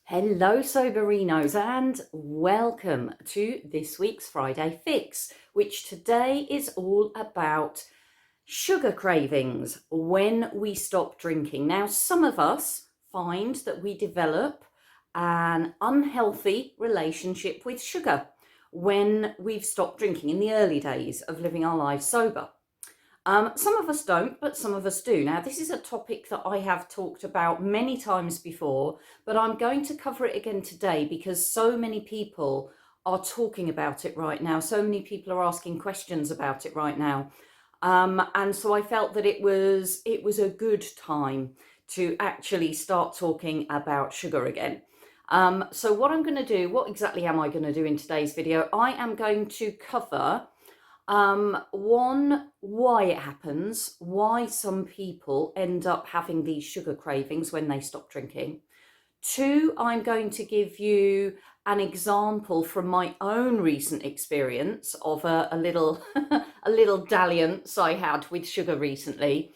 Hello, Soberinos, and welcome to this week's Friday Fix, which today is all about sugar cravings when we stop drinking. Now, some of us find that we develop an unhealthy relationship with sugar when we've stopped drinking in the early days of living our lives sober. Some of us don't, but some of us do. Now, this is a topic that I have talked about many times before, but I'm going to cover it again today because so many people are talking about it right now. So many people are asking questions about it right now. And so I felt that it was a good time to actually start talking about sugar again. So what I'm going to do, what exactly am I going to do in today's video? I am going to cover one, why it happens, why some people end up having these sugar cravings when they stop drinking. Two, I'm going to give you an example from my own recent experience of a little a little dalliance I had with sugar recently,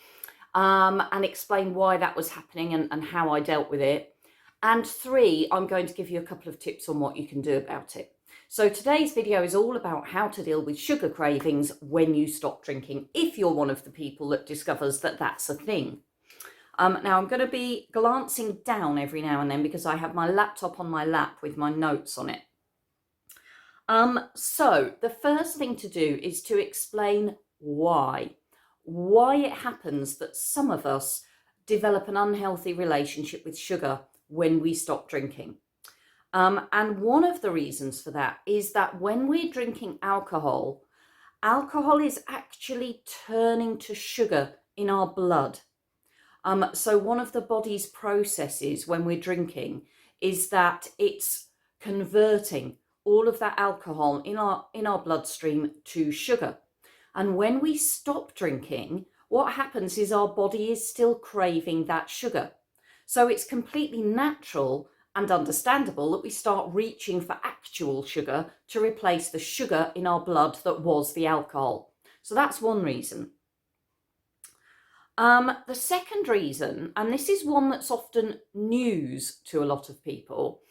and explain why that was happening and how I dealt with it. And three, I'm going to give you a couple of tips on what you can do about it. So today's video is all about how to deal with sugar cravings when you stop drinking, if you're one of the people that discovers that that's a thing. Now I'm going to be glancing down every now and then because I have my laptop on my lap with my notes on it. So the first thing to do is to explain why it happens that some of us develop an unhealthy relationship with sugar when we stop drinking. And one of the reasons for that is that when we're drinking alcohol, alcohol is actually turning to sugar in our blood. So one of the body's processes when we're drinking is that it's converting all of that alcohol in our bloodstream to sugar. And when we stop drinking, what happens is our body is still craving that sugar. So it's completely natural and understandable that we start reaching for actual sugar to replace the sugar in our blood that was the alcohol. So that's one reason. The second reason, and this is one that's often news to a lot of people,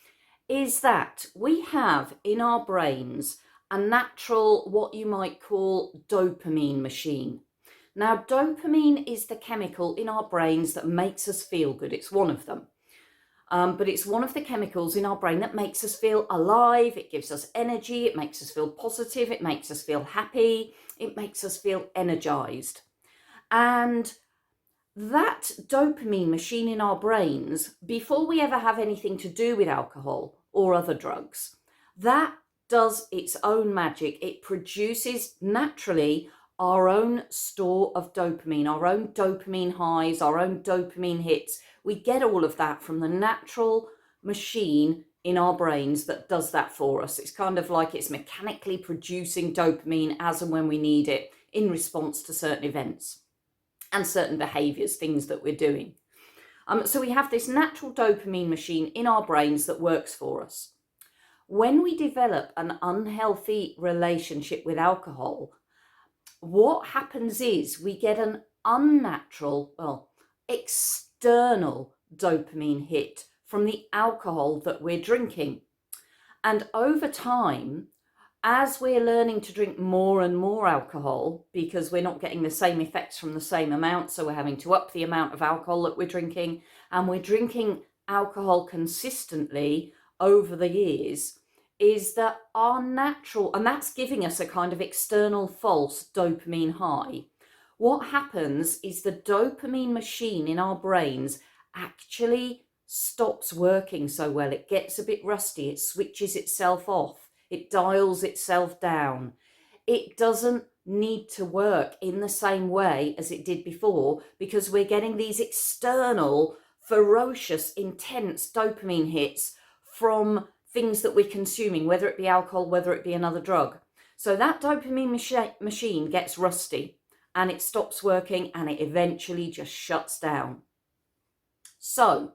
is that we have in our brains a natural, what you might call dopamine machine. Now, dopamine is the chemical in our brains that makes us feel good. It's one of them. But it's one of the chemicals in our brain that makes us feel alive. It gives us energy. It makes us feel positive. It makes us feel happy. It makes us feel energized. And that dopamine machine in our brains, before we ever have anything to do with alcohol or other drugs, that does its own magic. It produces naturally our own store of dopamine, our own dopamine highs, our own dopamine hits. We get all of that from the natural machine in our brains that does that for us. It's kind of like it's mechanically producing dopamine as and when we need it in response to certain events and certain behaviors, things that we're doing. So we have this natural dopamine machine in our brains that works for us. When we develop an unhealthy relationship with alcohol, what happens is we get an unnatural, external dopamine hit from the alcohol that we're drinking. And over time, as we're learning to drink more and more alcohol, because we're not getting the same effects from the same amount, so we're having to up the amount of alcohol that we're drinking, and we're drinking alcohol consistently over the years, is that our natural, and that's giving us a kind of external false dopamine high. What happens is the dopamine machine in our brains actually stops working so well. It gets a bit rusty. It switches itself off. It dials itself down. It doesn't need to work in the same way as it did before because we're getting these external, ferocious, intense dopamine hits from things that we're consuming, whether it be alcohol, whether it be another drug. So that dopamine machine gets rusty and it stops working and it eventually just shuts down. So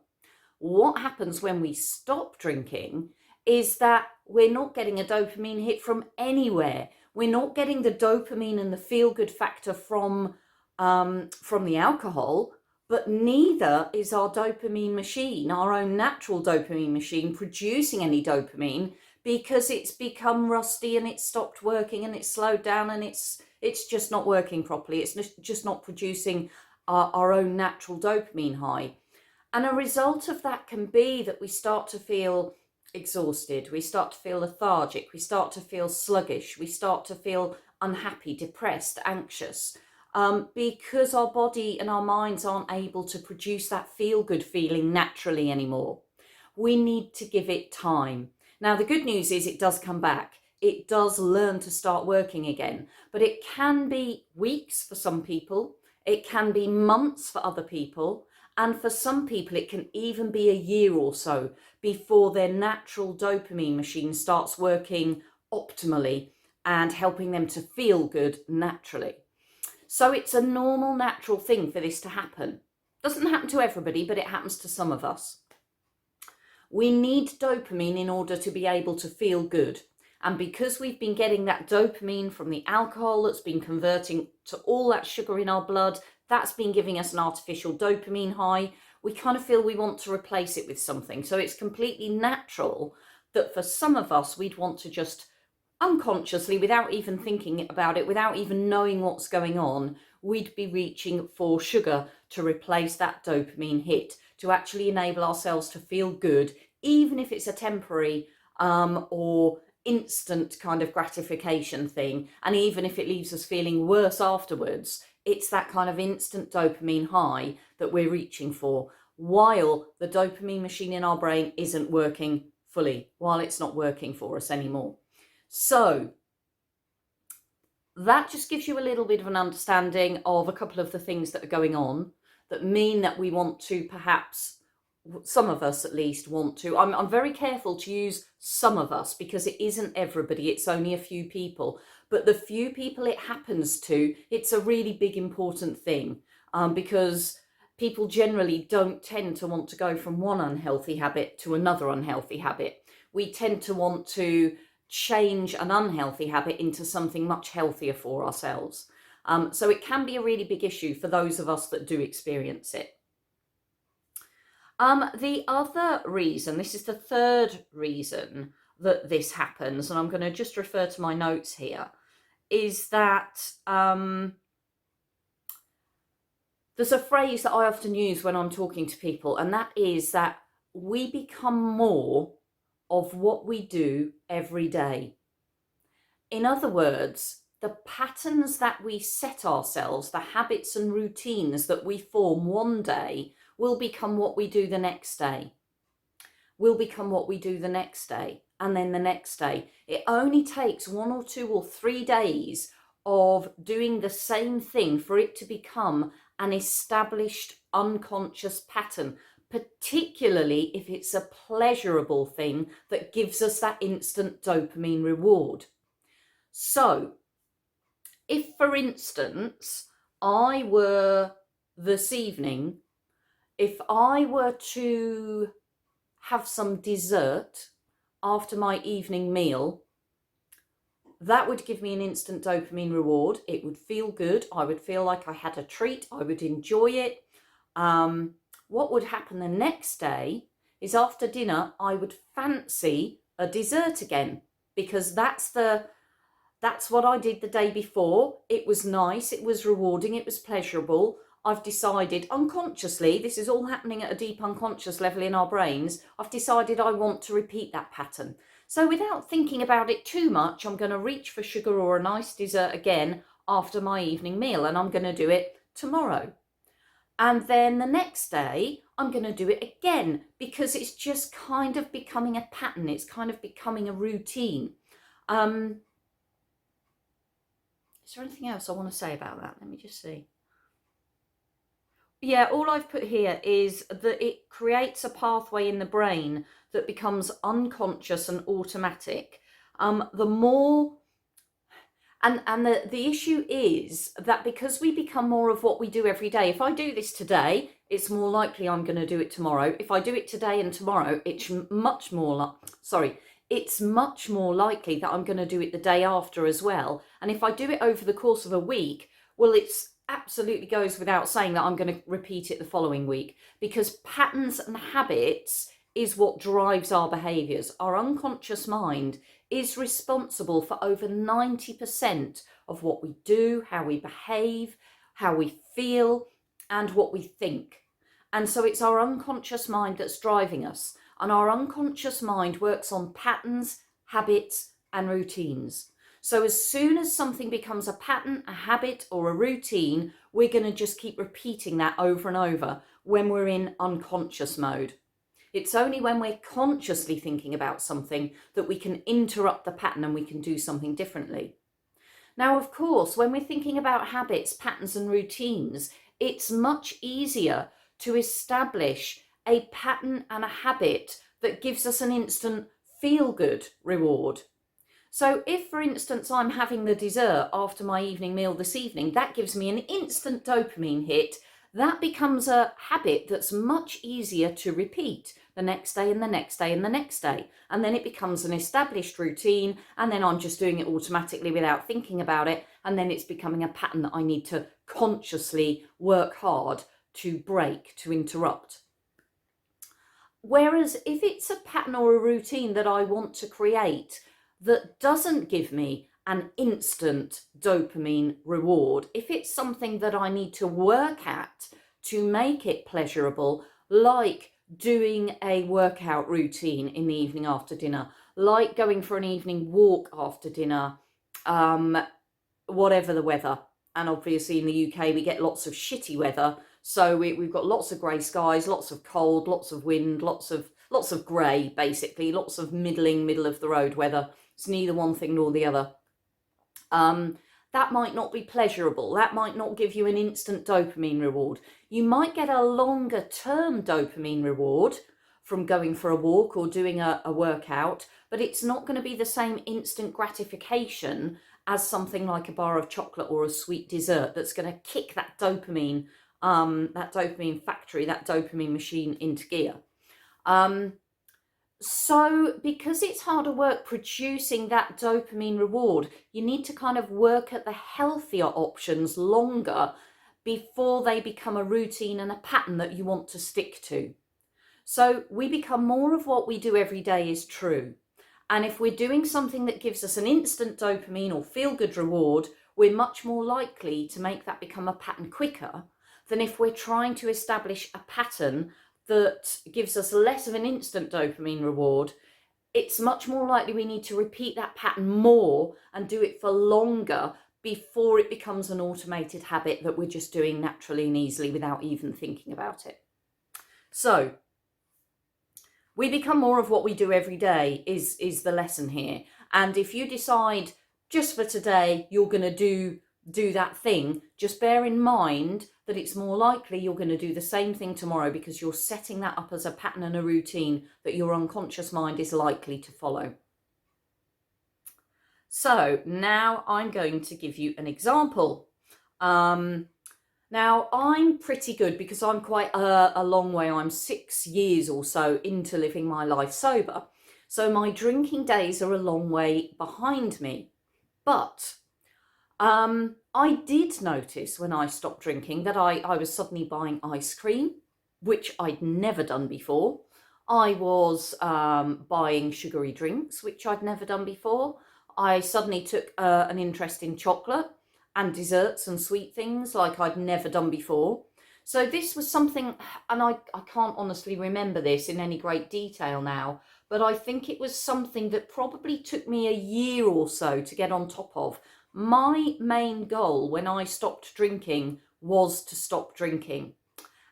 what happens when we stop drinking is that we're not getting a dopamine hit from anywhere. We're not getting the dopamine and the feel-good factor from the alcohol, but neither is our dopamine machine, our own natural dopamine machine, producing any dopamine, because it's become rusty and it's stopped working and it's slowed down and it's just not working properly. It's just not producing our own natural dopamine high. And a result of that can be that we start to feel exhausted, we start to feel lethargic, we start to feel sluggish, we start to feel unhappy, depressed, anxious, because our body and our minds aren't able to produce that feel-good feeling naturally anymore. We need to give it time. Now, the good news is it does come back. It does learn to start working again, but it can be weeks for some people. It can be months for other people. And for some people, it can even be a year or so before their natural dopamine machine starts working optimally and helping them to feel good naturally. So it's a normal, natural thing for this to happen. Doesn't happen to everybody, but it happens to some of us. We need dopamine in order to be able to feel good. And because we've been getting that dopamine from the alcohol that's been converting to all that sugar in our blood, that's been giving us an artificial dopamine high, we kind of feel we want to replace it with something. So it's completely natural that for some of us, we'd want to just unconsciously, without even thinking about it, without even knowing what's going on, we'd be reaching for sugar to replace that dopamine hit, to actually enable ourselves to feel good, even if it's a temporary or instant kind of gratification thing. And even if it leaves us feeling worse afterwards, it's that kind of instant dopamine high that we're reaching for, while the dopamine machine in our brain isn't working fully, while it's not working for us anymore. So that just gives you a little bit of an understanding of a couple of the things that are going on that mean that we want to, perhaps, some of us at least want to. I'm very careful to use some of us because it isn't everybody, it's only a few people. But the few people it happens to, it's a really big important thing, because people generally don't tend to want to go from one unhealthy habit to another unhealthy habit. We tend to want to change an unhealthy habit into something much healthier for ourselves. So it can be a really big issue for those of us that do experience it. The other reason, this is the third reason that this happens, and I'm going to just refer to my notes here, is that there's a phrase that I often use when I'm talking to people, and that is that we become more of what we do every day. In other words, the patterns that we set ourselves, the habits and routines that we form one day, will become what we do the next day. Will become what we do the next day, and then the next day. It only takes 1 or 2 or 3 days of doing the same thing for it to become an established unconscious pattern, particularly if it's a pleasurable thing that gives us that instant dopamine reward. So, if, for instance, I were this evening, if I were to have some dessert after my evening meal, that would give me an instant dopamine reward. It would feel good. I would feel like I had a treat. I would enjoy it. What would happen the next day is after dinner, I would fancy a dessert again, because that's what I did the day before. It was nice, it was rewarding, it was pleasurable. I've decided unconsciously, this is all happening at a deep unconscious level in our brains, I've decided I want to repeat that pattern. So without thinking about it too much, I'm going to reach for sugar or a nice dessert again after my evening meal, and I'm going to do it tomorrow. And then the next day, I'm going to do it again, because it's just kind of becoming a pattern. It's kind of becoming a routine. Is there anything else I want to say about that? Let me just see. Yeah, all I've put here is that it creates a pathway in the brain that becomes unconscious and automatic. The more... And the issue is that because we become more of what we do every day, if I do this today, it's more likely I'm going to do it tomorrow. If I do it today and tomorrow, it's much more likely that I'm going to do it the day after as well. And if I do it over the course of a week, well, it's absolutely goes without saying that I'm going to repeat it the following week, because patterns and habits is what drives our behaviours. Our unconscious mind is responsible for over 90% of what we do, how we behave, how we feel, and what we think. And so it's our unconscious mind that's driving us. And our unconscious mind works on patterns, habits, and routines. So as soon as something becomes a pattern, a habit, or a routine, we're going to just keep repeating that over and over when we're in unconscious mode. It's only when we're consciously thinking about something that we can interrupt the pattern and we can do something differently. Now, of course, when we're thinking about habits, patterns, and routines, it's much easier to establish a pattern and a habit that gives us an instant feel-good reward. So if, for instance, I'm having the dessert after my evening meal this evening, that gives me an instant dopamine hit. That becomes a habit that's much easier to repeat the next day and the next day and the next day. And then it becomes an established routine, and then I'm just doing it automatically without thinking about it. And then it's becoming a pattern that I need to consciously work hard to break, to interrupt. Whereas if it's a pattern or a routine that I want to create that doesn't give me an instant dopamine reward, if it's something that I need to work at to make it pleasurable, like doing a workout routine in the evening after dinner, like going for an evening walk after dinner, whatever the weather. And obviously in the UK we get lots of shitty weather, so we've got lots of grey skies, lots of cold, lots of wind, lots of grey, basically, lots of middle of the road weather. It's neither one thing nor the other. That might not be pleasurable. That might not give you an instant dopamine reward. You might get a longer term dopamine reward from going for a walk or doing a workout, but it's not going to be the same instant gratification as something like a bar of chocolate or a sweet dessert that's going to kick that dopamine factory, that dopamine machine into gear. So because it's harder work producing that dopamine reward, you need to kind of work at the healthier options longer before they become a routine and a pattern that you want to stick to. So we become more of what we do every day is true. And if we're doing something that gives us an instant dopamine or feel-good reward, we're much more likely to make that become a pattern quicker than if we're trying to establish a pattern that gives us less of an instant dopamine reward. It's much more likely we need to repeat that pattern more and do it for longer before it becomes an automated habit that we're just doing naturally and easily without even thinking about it. So we become more of what we do every day is the lesson here. And if you decide just for today you're going to do that thing, just bear in mind that it's more likely you're going to do the same thing tomorrow, because you're setting that up as a pattern and a routine that your unconscious mind is likely to follow. So now I'm going to give you an example. Now I'm pretty good because I'm quite a long way. I'm 6 years or so into living my life sober. So my drinking days are a long way behind me. But I did notice when I stopped drinking that I was suddenly buying ice cream, which I'd never done before. I was buying sugary drinks, which I'd never done before. I suddenly took an interest in chocolate and desserts and sweet things like I'd never done before. So this was something, and I can't honestly remember this in any great detail now, but I think it was something that probably took me a year or so to get on top of. My main goal when I stopped drinking was to stop drinking.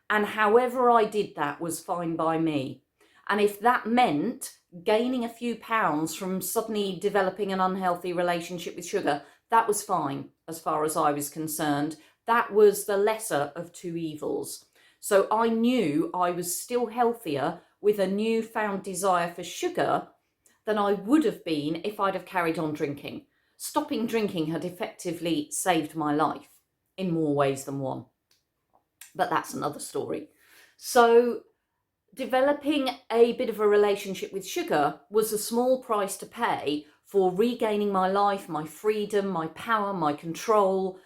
And however I did that was fine by me. And if that meant gaining a few pounds from suddenly developing an unhealthy relationship with sugar, that was fine as far as I was concerned. That was the lesser of two evils. So I knew I was still healthier with a newfound desire for sugar than I would have been if I'd have carried on drinking. Stopping drinking had effectively saved my life in more ways than one. But that's another story. So developing a bit of a relationship with sugar was a small price to pay for regaining my life, my freedom, my power, my control.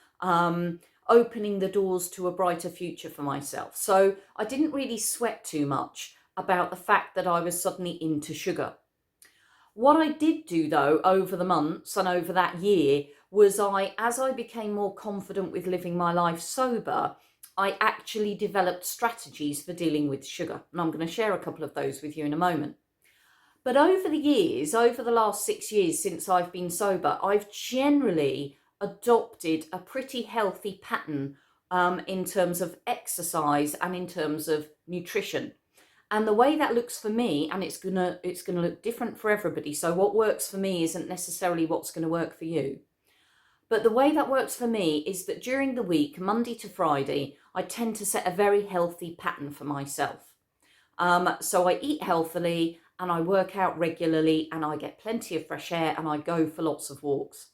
opening the doors to a brighter future for myself. So I didn't really sweat too much about the fact that I was suddenly into sugar. What I did do though over the months and over that year was as I became more confident with living my life sober, I actually developed strategies for dealing with sugar. And I'm going to share a couple of those with you in a moment. But over the years, over the last 6 years since I've been sober, I've generally adopted a pretty healthy pattern in terms of exercise and in terms of nutrition. And the way that looks for me, and it's gonna look different for everybody. So what works for me isn't necessarily what's going to work for you. But the way that works for me is that during the week, Monday to Friday, I tend to set a very healthy pattern for myself. So I eat healthily and I work out regularly and I get plenty of fresh air and I go for lots of walks.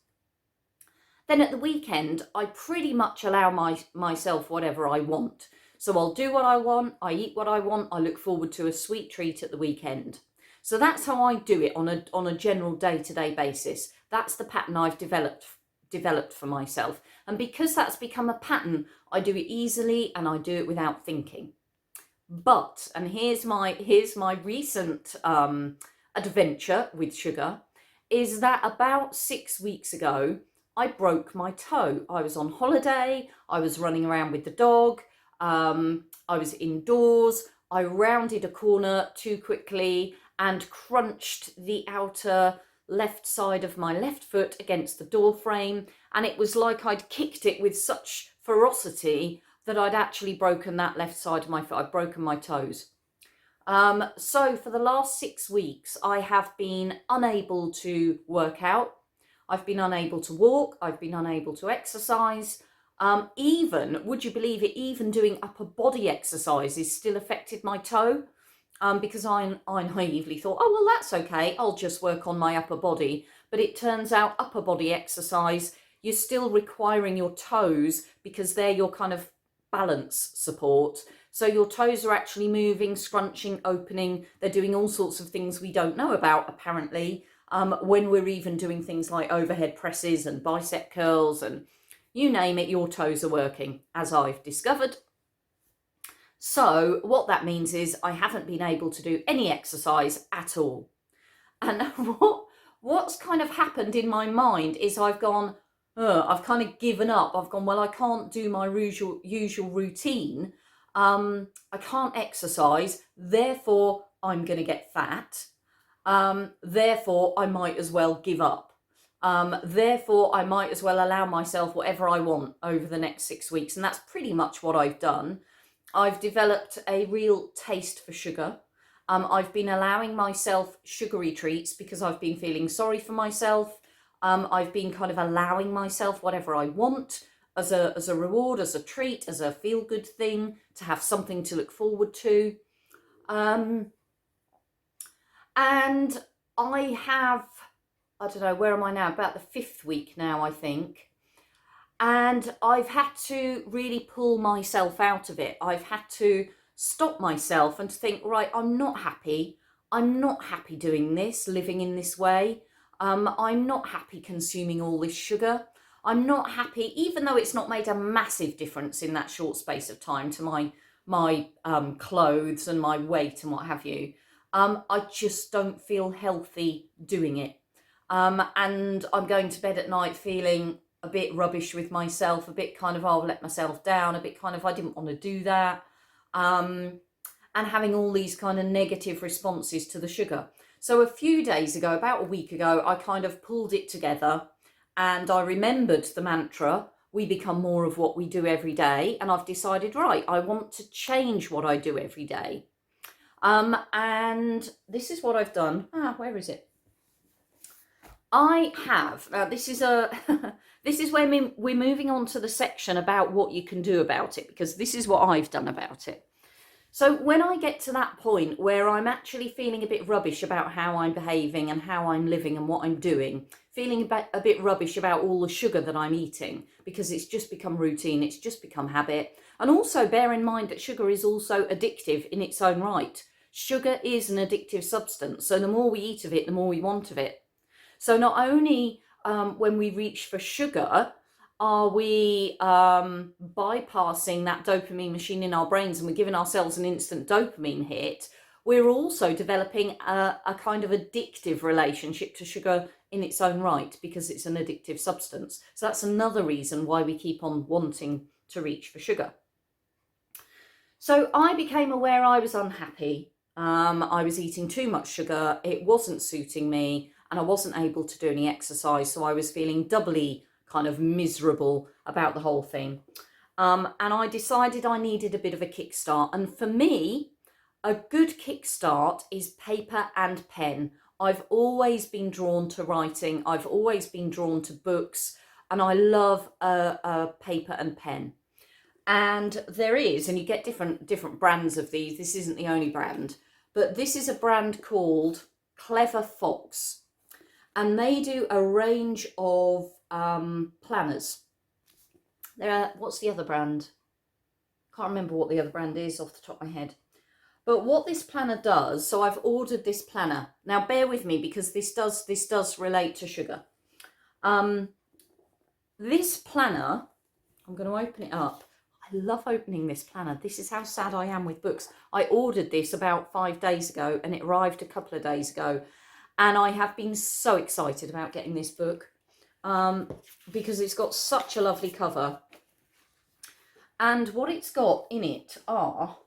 Then at the weekend, I pretty much allow myself whatever I want. So I'll do what I want, I eat what I want, I look forward to a sweet treat at the weekend. So that's how I do it on a general day-to-day basis. That's the pattern I've developed for myself. And because that's become a pattern, I do it easily and I do it without thinking. But, and here's my recent adventure with sugar, is that about 6 weeks ago, I broke my toe. I was on holiday, I was running around with the dog, I was indoors, I rounded a corner too quickly and crunched the outer left side of my left foot against the door frame, and it was like I'd kicked it with such ferocity that I'd actually broken that left side of my foot. I'd broken my toes. So for the last 6 weeks, I have been unable to work out. I've been unable to walk. I've been unable to exercise. Even, would you believe it, even doing upper body exercises still affected my toe. Because I naively thought, oh, well, that's okay. I'll just work on my upper body. But it turns out upper body exercise, you're still requiring your toes because they're your kind of balance support. So your toes are actually moving, scrunching, opening. They're doing all sorts of things we don't know about, apparently, when we're even doing things like overhead presses and bicep curls and you name it, your toes are working, as I've discovered. So what that means is I haven't been able to do any exercise at all. And what's kind of happened in my mind is I've gone, I've kind of given up. I've gone, well, I can't do my usual routine. I can't exercise. Therefore, I'm going to get fat. Therefore, I might as well give up. Therefore, I might as well allow myself whatever I want over the next 6 weeks. And that's pretty much what I've done. I've developed a real taste for sugar. I've been allowing myself sugary treats because I've been feeling sorry for myself. I've been kind of allowing myself whatever I want as a reward, as a treat, as a feel-good thing, to have something to look forward to. And I have, I don't know, where am I now? About the 5th week now, I think. And I've had to really pull myself out of it. I've had to stop myself and to think, right, I'm not happy. I'm not happy doing this, living in this way. I'm not happy consuming all this sugar. I'm not happy, even though it's not made a massive difference in that short space of time to my clothes and my weight and what have you. I just don't feel healthy doing it. And I'm going to bed at night feeling a bit rubbish with myself, a bit kind of, oh, I've let myself down, a bit kind of, I didn't want to do that. And having all these kind of negative responses to the sugar. So a few days ago, about a week ago, I kind of pulled it together and I remembered the mantra, we become more of what we do every day. And I've decided, right, I want to change what I do every day. And this is what I've done. Where is it? I have, now this is this is where we're moving on to the section about what you can do about it, because this is what I've done about it. So when I get to that point where I'm actually feeling a bit rubbish about how I'm behaving and how I'm living and what I'm doing, feeling a bit rubbish about all the sugar that I'm eating because it's just become routine, it's just become habit. And also bear in mind that sugar is also addictive in its own right. Sugar is an addictive substance, so the more we eat of it, the more we want of it. So not only when we reach for sugar, Are we bypassing that dopamine machine in our brains and we're giving ourselves an instant dopamine hit? We're also developing a kind of addictive relationship to sugar in its own right, because it's an addictive substance. So that's another reason why we keep on wanting to reach for sugar. So I became aware I was unhappy. I was eating too much sugar. It wasn't suiting me, and I wasn't able to do any exercise. So I was feeling doubly kind of miserable about the whole thing. And I decided I needed a bit of a kickstart. And for me, a good kickstart is paper and pen. I've always been drawn to writing. I've always been drawn to books, and I love a paper and pen. And there is, and you get different brands of these. This isn't the only brand, but this is a brand called Clever Fox, and they do a range of planners. What's the other brand? Can't remember what the other brand is off the top of my head. But what this planner does, so I've ordered this planner. Now bear with me, because this does relate to sugar. This planner, I'm going to open it up. I love opening this planner. This is how sad I am with books. I ordered this about 5 days ago, and it arrived a couple of days ago. And I have been so excited about getting this book because it's got such a lovely cover. And what it's got in it are,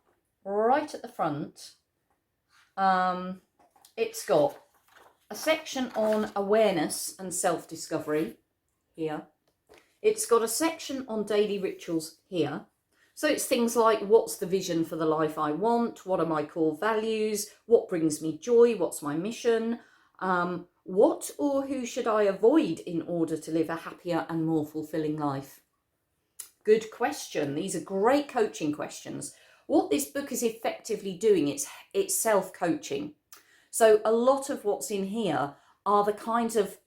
right at the front, it's got a section on awareness and self-discovery here. It's got a section on daily rituals here. So it's things like, what's the vision for the life I want? What are my core values? What brings me joy? What's my mission? What or who should I avoid in order to live a happier and more fulfilling life? Good question. These are great coaching questions. What this book is effectively doing, it's self-coaching. So a lot of what's in here are the kinds of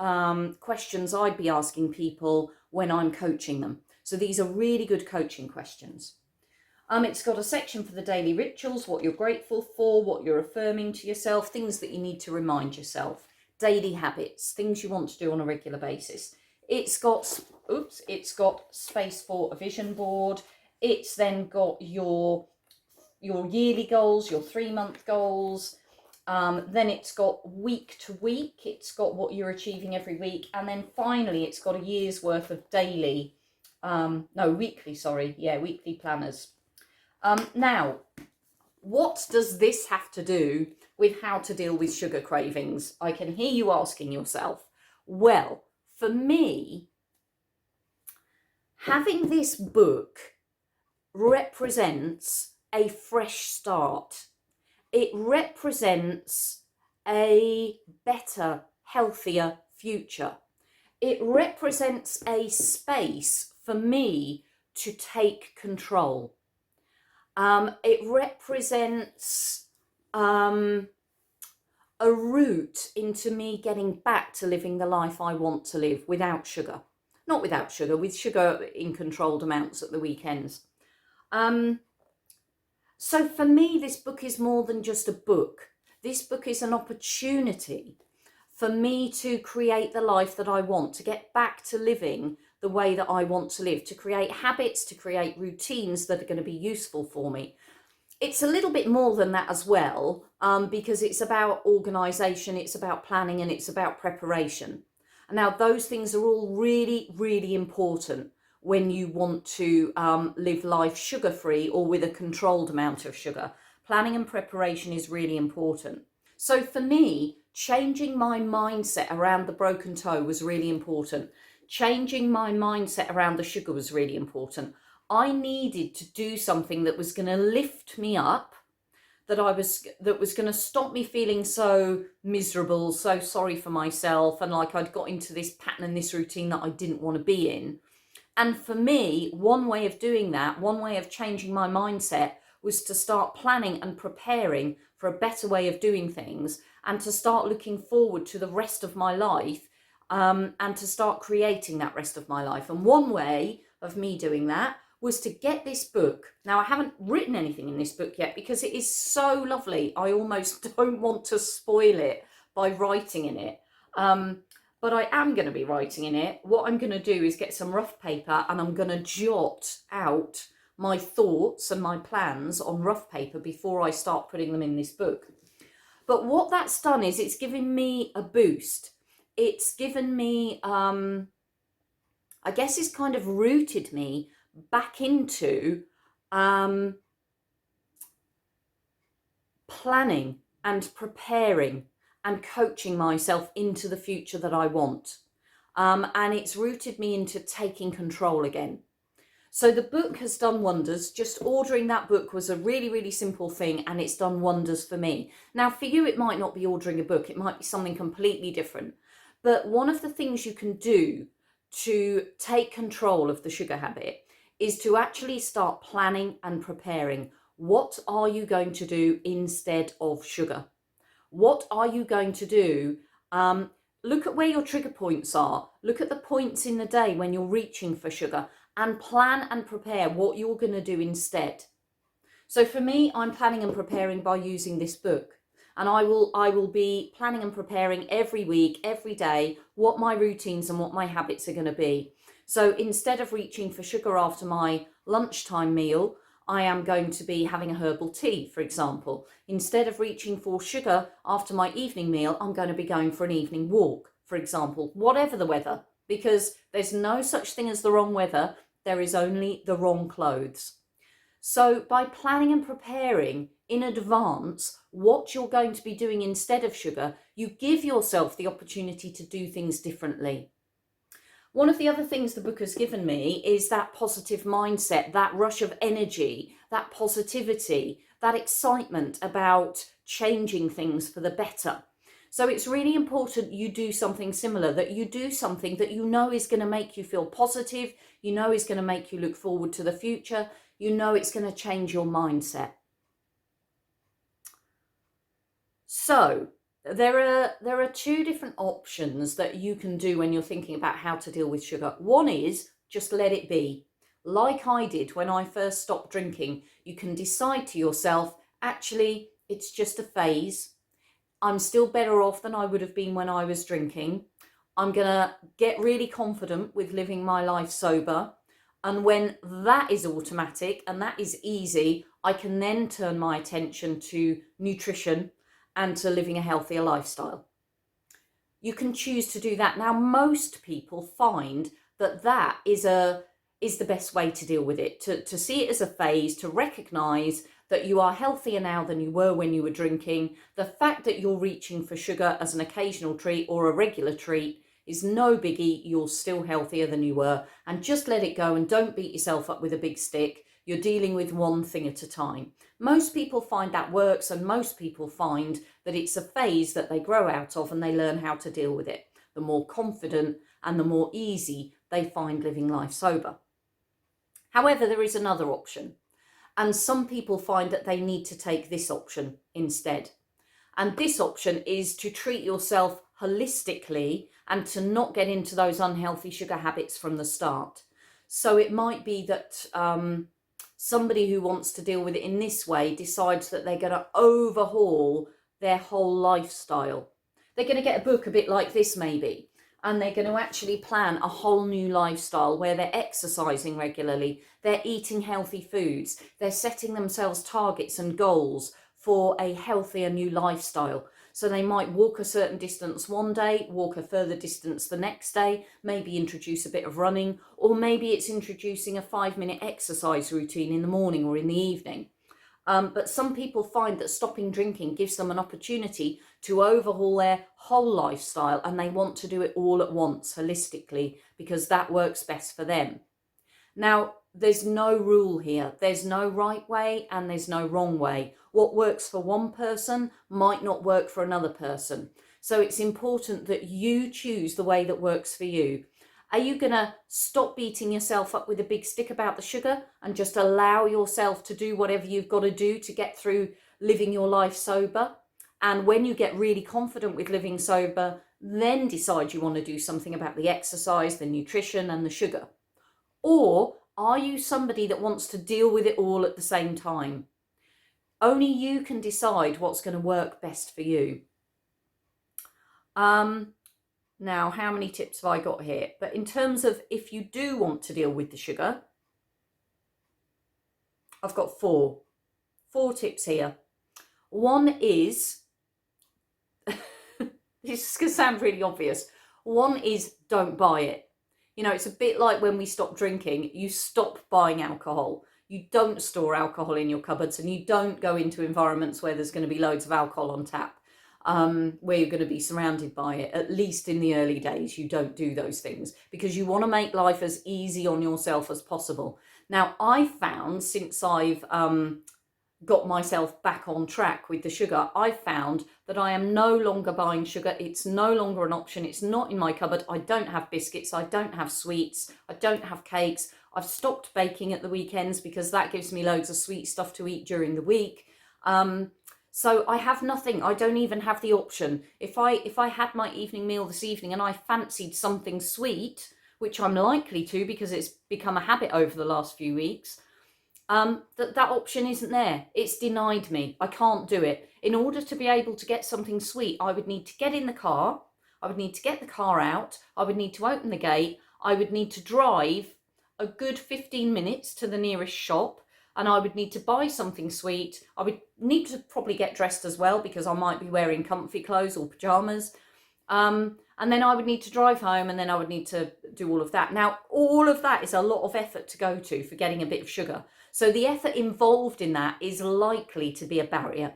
questions I'd be asking people when I'm coaching them. So these are really good coaching questions. It's got a section for the daily rituals, what you're grateful for, what you're affirming to yourself, things that you need to remind yourself, daily habits, things you want to do on a regular basis. It's got space for a vision board. It's then got your yearly goals, your 3-month goals. Then it's got week to week. It's got what you're achieving every week. And then finally, it's got a year's worth of weekly planners. Now, what does this have to do with how to deal with sugar cravings? I can hear you asking yourself. Well, for me, having this book represents a fresh start. It represents a better, healthier future. It represents a space for me to take control. It represents a route into me getting back to living the life I want to live without sugar. Not without sugar, with sugar in controlled amounts at the weekends. So for me, this book is more than just a book. This book is an opportunity for me to create the life that I want, to get back to living the way that I want to live, to create habits, to create routines that are going to be useful for me. It's a little bit more than that as well, because it's about organisation, it's about planning, and it's about preparation. And now those things are all really, really important when you want to live life sugar-free or with a controlled amount of sugar. Planning and preparation is really important. So for me, changing my mindset around the broken toe was really important. Changing my mindset around the sugar was really important. I needed to do something that was going to lift me up, that was going to stop me feeling so miserable, so sorry for myself, and like I'd got into this pattern and this routine that I didn't want to be in. And for me, one way of doing that, one way of changing my mindset, was to start planning and preparing for a better way of doing things, and to start looking forward to the rest of my life, and to start creating that rest of my life. And one way of me doing that was to get this book. Now, I haven't written anything in this book yet because it is so lovely. I almost don't want to spoil it by writing in it. But but I am going to be writing in it. What I'm going to do is get some rough paper and I'm going to jot out my thoughts and my plans on rough paper before I start putting them in this book. But what that's done is it's given me a boost. It's given me, I guess it's kind of rooted me back into planning and preparing and coaching myself into the future that I want. And it's rooted me into taking control again. So the book has done wonders. Just ordering that book was a really, really simple thing, and it's done wonders for me. Now, for you, it might not be ordering a book. It might be something completely different. But one of the things you can do to take control of the sugar habit is to actually start planning and preparing. What are you going to do instead of sugar? What are you going to do? Look at where your trigger points are. Look at the points in the day when you're reaching for sugar, and plan and prepare what you're going to do instead. So for me, I'm planning and preparing by using this book. And I will be planning and preparing every week, every day, what my routines and what my habits are going to be. So instead of reaching for sugar after my lunchtime meal, I am going to be having a herbal tea, for example. Instead of reaching for sugar after my evening meal, I'm going to be going for an evening walk, for example, whatever the weather, because there's no such thing as the wrong weather. There is only the wrong clothes. So by planning and preparing in advance what you're going to be doing instead of sugar, you give yourself the opportunity to do things differently. One of the other things the book has given me is that positive mindset, that rush of energy, that positivity, that excitement about changing things for the better. So it's really important you do something similar, that you do something that you know is going to make you feel positive, you know is going to make you look forward to the future, you know it's going to change your mindset. So there are two different options that you can do when you're thinking about how to deal with sugar. One is just let it be. Like I did when I first stopped drinking, you can decide to yourself, actually, it's just a phase. I'm still better off than I would have been when I was drinking. I'm going to get really confident with living my life sober. And when that is automatic and that is easy, I can then turn my attention to nutrition and to living a healthier lifestyle. You can choose to do that. Now, most people find that that is the best way to deal with it, to see it as a phase, to recognise that you are healthier now than you were when you were drinking. The fact that you're reaching for sugar as an occasional treat or a regular treat is no biggie. You're still healthier than you were, and just let it go and don't beat yourself up with a big stick. You're dealing with one thing at a time. Most people find that works, and most people find that it's a phase that they grow out of and they learn how to deal with it. The more confident and the more easy they find living life sober. However, there is another option. And some people find that they need to take this option instead. And this option is to treat yourself holistically and to not get into those unhealthy sugar habits from the start. So it might be that somebody who wants to deal with it in this way decides that they're going to overhaul their whole lifestyle. They're going to get a book a bit like this maybe, and they're going to actually plan a whole new lifestyle where they're exercising regularly, they're eating healthy foods, they're setting themselves targets and goals for a healthier new lifestyle. So they might walk a certain distance one day, walk a further distance the next day, maybe introduce a bit of running, or maybe it's introducing a 5-minute exercise routine in the morning or in the evening. But some people find that stopping drinking gives them an opportunity to overhaul their whole lifestyle, and they want to do it all at once, holistically, because that works best for them. Now, there's no rule here. There's no right way and there's no wrong way. What works for one person might not work for another person. So it's important that you choose the way that works for you. Are you going to stop beating yourself up with a big stick about the sugar and just allow yourself to do whatever you've got to do to get through living your life sober? And when you get really confident with living sober, then decide you want to do something about the exercise, the nutrition and the sugar? Or are you somebody that wants to deal with it all at the same time? Only you can decide what's going to work best for you. Now, how many tips have I got here? But in terms of if you do want to deal with the sugar, I've got four tips here. One is, this is going to sound really obvious. One is don't buy it. You know, it's a bit like when we stop drinking, you stop buying alcohol. You don't store alcohol in your cupboards, and you don't go into environments where there's going to be loads of alcohol on tap, where you're going to be surrounded by it. At least in the early days, you don't do those things because you want to make life as easy on yourself as possible. Now, I found since I've got myself back on track with the sugar, I found that I am no longer buying sugar. It's no longer an option. It's not in my cupboard. I don't have biscuits. I don't have sweets. I don't have cakes. I've stopped baking at the weekends because that gives me loads of sweet stuff to eat during the week. So I have nothing. I don't even have the option. If I had my evening meal this evening and I fancied something sweet, which I'm likely to because it's become a habit over the last few weeks, that option isn't there. It's denied me. I can't do it. In order to be able to get something sweet, I would need to get in the car. I would need to get the car out. I would need to open the gate. I would need to drive a good 15 minutes to the nearest shop, and I would need to buy something sweet. I would need to probably get dressed as well because I might be wearing comfy clothes or pajamas. And then I would need to drive home, and then I would need to do all of that. Now, all of that is a lot of effort to go to for getting a bit of sugar. So the effort involved in that is likely to be a barrier.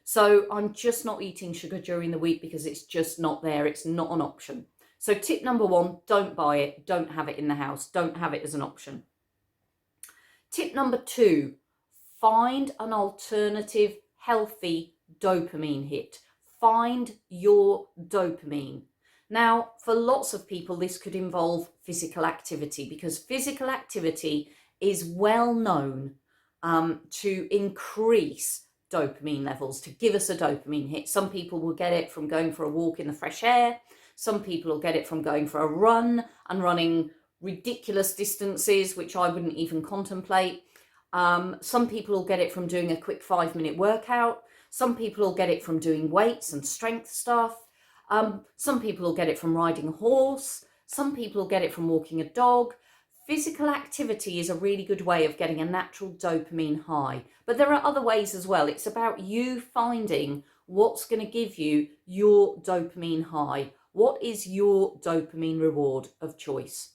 So I'm just not eating sugar during the week because it's just not there. It's not an option. So tip number one, don't buy it. Don't have it in the house. Don't have it as an option. Tip number two, find an alternative healthy dopamine hit. Find your dopamine. Now, for lots of people, this could involve physical activity because physical activity is well known to increase dopamine levels, to give us a dopamine hit. Some people will get it from going for a walk in the fresh air. Some people will get it from going for a run and running ridiculous distances, which I wouldn't even contemplate. Some people will get it from doing a quick 5-minute workout. Some people will get it from doing weights and strength stuff. Some people will get it from riding a horse. Some people will get it from walking a dog. Physical activity is a really good way of getting a natural dopamine high. But there are other ways as well. It's about you finding what's going to give you your dopamine high. What is your dopamine reward of choice?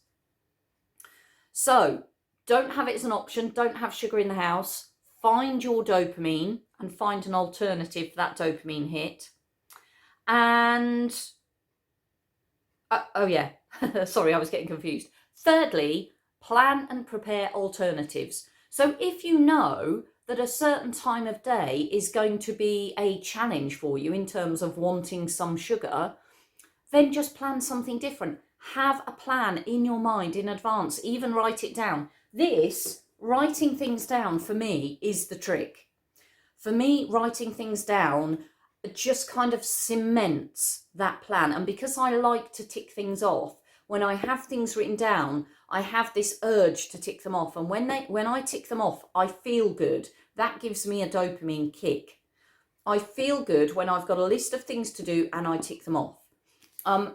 So don't have it as an option. Don't have sugar in the house. Find your dopamine and find an alternative for that dopamine hit. And, oh yeah, sorry, I was getting confused. Thirdly, plan and prepare alternatives. So if you know that a certain time of day is going to be a challenge for you in terms of wanting some sugar, then just plan something different. Have a plan in your mind in advance, even write it down. This, writing things down for me, is the trick. For me, writing things down just kind of cements that plan. And because I like to tick things off, when I have things written down, I have this urge to tick them off. And when I tick them off, I feel good. That gives me a dopamine kick. I feel good when I've got a list of things to do and I tick them off.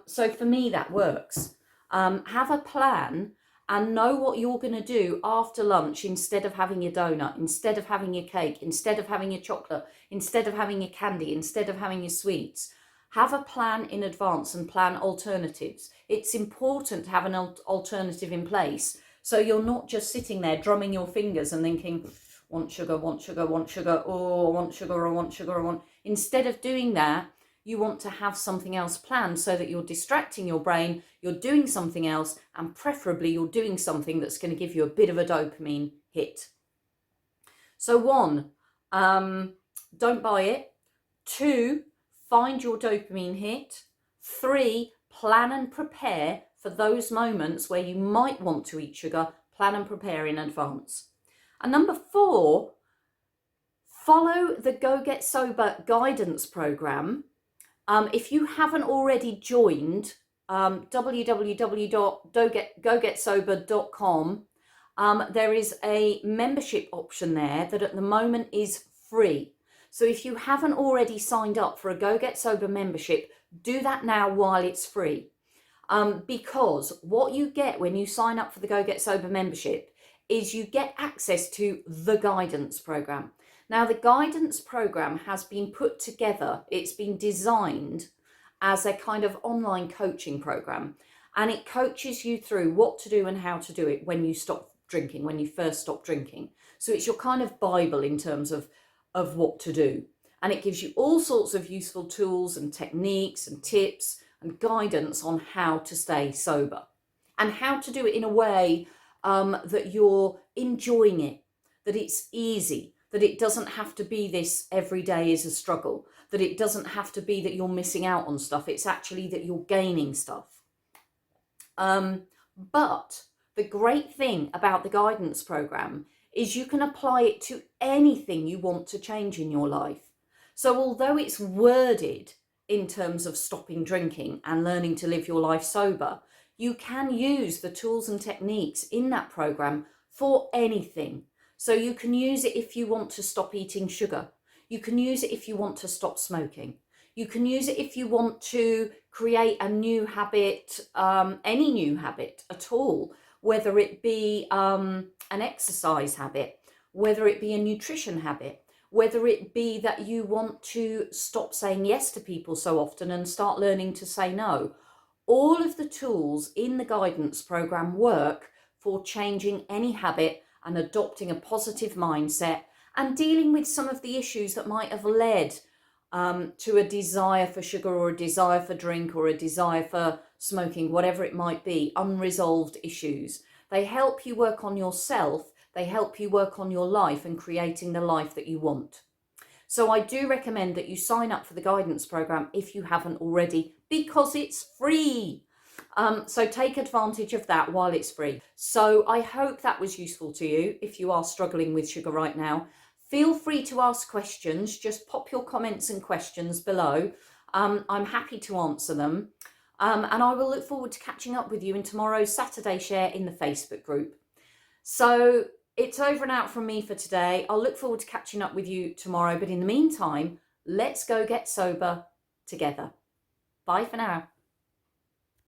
So for me, that works. Have a plan and know what you're going to do after lunch instead of having your donut, instead of having your cake, instead of having your chocolate, instead of having your candy, instead of having your sweets. Have a plan in advance and plan alternatives. It's important to have an alternative in place so you're not just sitting there drumming your fingers and thinking, want sugar, want sugar, want sugar, oh, I want sugar, I want sugar, I want. Instead of doing that, you want to have something else planned so that you're distracting your brain, you're doing something else, and preferably you're doing something that's going to give you a bit of a dopamine hit. So 1, don't buy it. 2, find your dopamine hit. 3, plan and prepare for those moments where you might want to eat sugar. Plan and prepare in advance. And number 4, follow the Go Get Sober guidance program. If you haven't already joined www.gogetsober.com, there is a membership option there that at the moment is free. So if you haven't already signed up for a Go Get Sober membership, do that now while it's free. Because what you get when you sign up for the Go Get Sober membership is you get access to the guidance program. Now, the guidance program has been put together, it's been designed as a kind of online coaching program, and it coaches you through what to do and how to do it when you stop drinking, when you first stop drinking. So it's your kind of Bible in terms of what to do. And it gives you all sorts of useful tools and techniques and tips and guidance on how to stay sober and how to do it in a way that you're enjoying it, that it's easy, that it doesn't have to be this every day is a struggle, that it doesn't have to be that you're missing out on stuff. It's actually that you're gaining stuff. But the great thing about the guidance program is you can apply it to anything you want to change in your life. So although it's worded in terms of stopping drinking and learning to live your life sober, you can use the tools and techniques in that program for anything. So you can use it if you want to stop eating sugar. You can use it if you want to stop smoking. You can use it if you want to create a new habit, any new habit at all, whether it be an exercise habit, whether it be a nutrition habit, whether it be that you want to stop saying yes to people so often and start learning to say no. All of the tools in the guidance program work for changing any habit and adopting a positive mindset and dealing with some of the issues that might have led to a desire for sugar or a desire for drink or a desire for smoking, whatever it might be, unresolved issues. They help you work on yourself, they help you work on your life and creating the life that you want. So I do recommend that you sign up for the guidance program if you haven't already, because it's free. So take advantage of that while it's free. So I hope that was useful to you if you are struggling with sugar right now. Feel free to ask questions. Just pop your comments and questions below. I'm happy to answer them. And I will look forward to catching up with you in tomorrow's Saturday share in the Facebook group. So it's over and out from me for today. I'll look forward to catching up with you tomorrow. But in the meantime, let's go get sober together. Bye for now.